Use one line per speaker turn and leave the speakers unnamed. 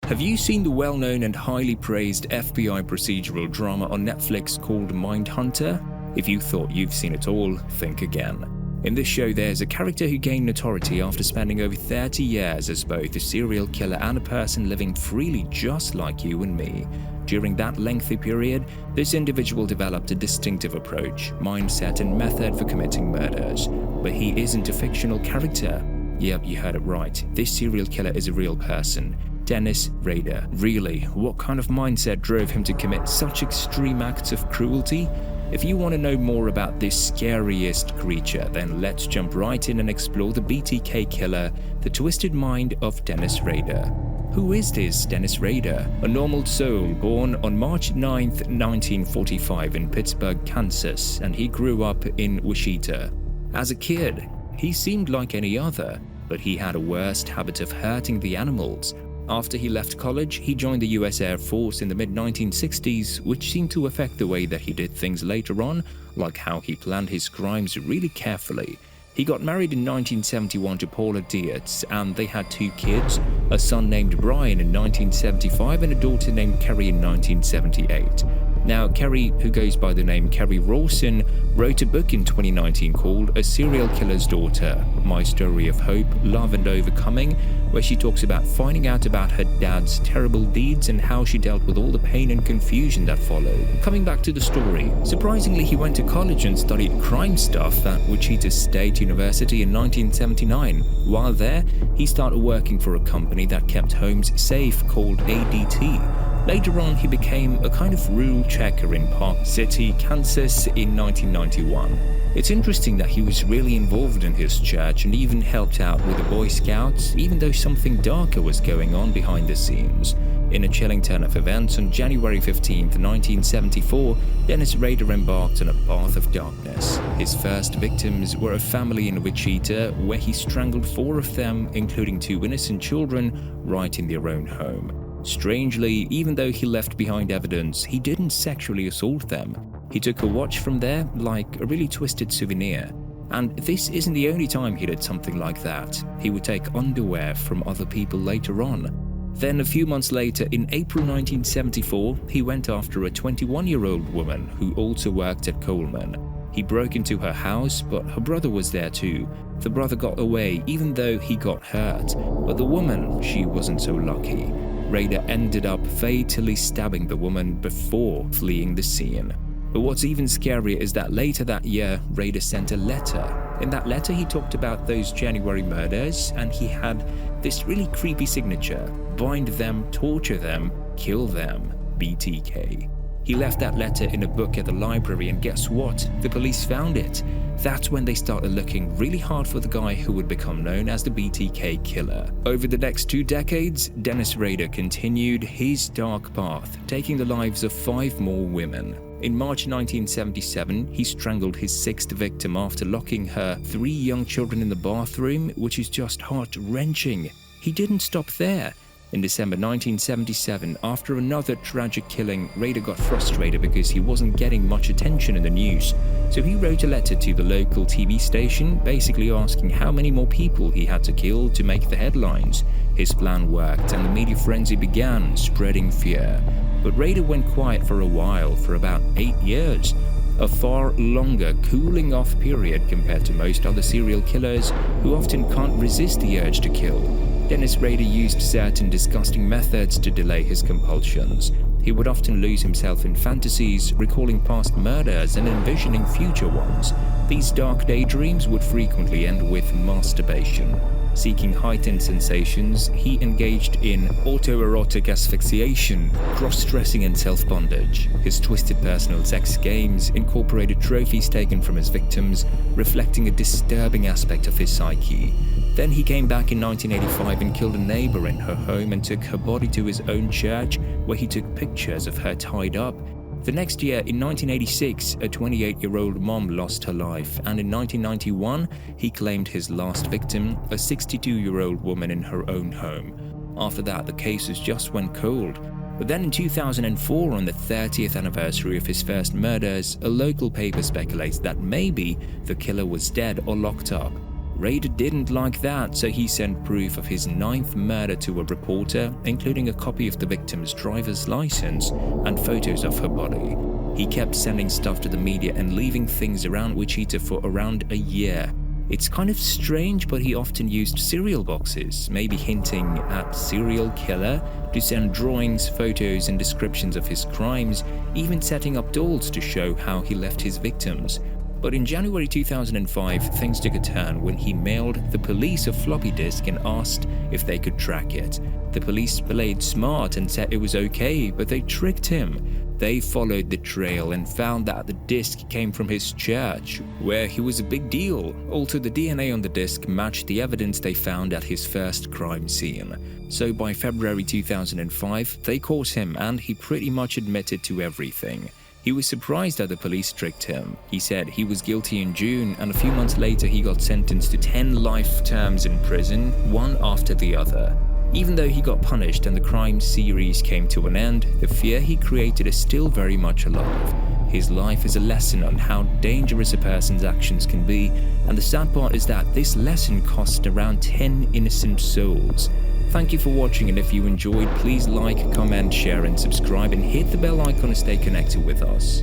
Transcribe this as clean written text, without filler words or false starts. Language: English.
Have you seen the well-known and highly praised FBI procedural drama on Netflix called Mindhunter? If you thought you've seen it all, think again. In this show, there's a character who gained notoriety after spending over 30 years as both a serial killer and a person living freely just like you and me. During that lengthy period, this individual developed a distinctive approach, mindset, and method for committing murders. But he isn't a fictional character. Yep, you heard it right. This serial killer is a real person. Dennis Rader. Really, what kind of mindset drove him to commit such extreme acts of cruelty? If you want to know more about this scariest creature, then let's jump right in and explore the BTK Killer, the twisted mind of Dennis Rader. Who is this Dennis Rader? A normal soul born on March 9, 1945 in Pittsburgh, Kansas, and he grew up in Wichita. As a kid, he seemed like any other, but he had a worst habit of hurting the animals. After he left college, he joined the US Air Force in the mid-1960s, which seemed to affect the way that he did things later on, like how he planned his crimes really carefully. He got married in 1971 to Paula Dietz, and they had 2 kids, a son named Brian in 1975 and a daughter named Kerry in 1978. Now, Kerry, who goes by the name Kerry Rawson, wrote a book in 2019 called A Serial Killer's Daughter, My Story of Hope, Love and Overcoming, where she talks about finding out about her dad's terrible deeds and how she dealt with all the pain and confusion that followed. Coming back to the story, surprisingly he went to college and studied crime stuff at Wichita State University in 1979. While there, he started working for a company that kept homes safe called ADT. Later on, he became a kind of rule checker in Park City, Kansas in 1991. It's interesting that he was really involved in his church and even helped out with the Boy Scouts, even though something darker was going on behind the scenes. In a chilling turn of events, on January 15, 1974, Dennis Rader embarked on a path of darkness. His first victims were a family in Wichita, where he strangled 4 of them, including 2 innocent children, right in their own home. Strangely, even though he left behind evidence, he didn't sexually assault them. He took a watch from there, like a really twisted souvenir. And this isn't the only time he did something like that. He would take underwear from other people later on. Then a few months later, in April 1974, he went after a 21-year-old woman who also worked at Coleman. He broke into her house, but her brother was there too. The brother got away even though he got hurt, but the woman, she wasn't so lucky. Rader ended up fatally stabbing the woman before fleeing the scene. But what's even scarier is that later that year, Rader sent a letter. In that letter, he talked about those January murders, and he had this really creepy signature: bind them, torture them, kill them, BTK. He left that letter in a book at the library, and guess what? The police found it. That's when they started looking really hard for the guy who would become known as the BTK Killer. Over the next 2 decades, Dennis Rader continued his dark path, taking the lives of 5 more women. In March 1977, he strangled his 6th victim after locking her 3 young children in the bathroom, which is just heart-wrenching. He didn't stop there. In December 1977, after another tragic killing, Rader got frustrated because he wasn't getting much attention in the news. So he wrote a letter to the local TV station, basically asking how many more people he had to kill to make the headlines. His plan worked, and the media frenzy began, spreading fear. But Rader went quiet for a while, for about 8 years. A far longer cooling off period compared to most other serial killers who often can't resist the urge to kill. Dennis Rader used certain disgusting methods to delay his compulsions. He would often lose himself in fantasies, recalling past murders and envisioning future ones. These dark daydreams would frequently end with masturbation. Seeking heightened sensations, he engaged in autoerotic asphyxiation, cross-dressing and self-bondage. His twisted personal sex games incorporated trophies taken from his victims, reflecting a disturbing aspect of his psyche. Then he came back in 1985 and killed a neighbor in her home and took her body to his own church, where he took pictures of her tied up. The next year, in 1986, a 28-year-old mom lost her life, and in 1991, he claimed his last victim, a 62-year-old woman in her own home. After that, the cases just went cold. But then in 2004, on the 30th anniversary of his first murders, a local paper speculates that maybe the killer was dead or locked up. Rader didn't like that, so he sent proof of his 9th murder to a reporter, including a copy of the victim's driver's license and photos of her body. He kept sending stuff to the media and leaving things around Wichita for around a year. It's kind of strange, but he often used cereal boxes, maybe hinting at serial killer, to send drawings, photos, and descriptions of his crimes, even setting up dolls to show how he left his victims. But in January 2005, things took a turn when he mailed the police a floppy disk and asked if they could track it. The police played smart and said it was okay, but they tricked him. They followed the trail and found that the disc came from his church, where he was a big deal. Also, the DNA on the disc matched the evidence they found at his first crime scene. So by February 2005, they caught him and he pretty much admitted to everything. He was surprised that the police tricked him. He said he was guilty in June, and a few months later he got sentenced to 10 life terms in prison, one after the other. Even though he got punished and the crime series came to an end, the fear he created is still very much alive. His life is a lesson on how dangerous a person's actions can be, and the sad part is that this lesson cost around 10 innocent souls. Thank you for watching, and if you enjoyed, please like, comment, share and subscribe, and hit the bell icon to stay connected with us.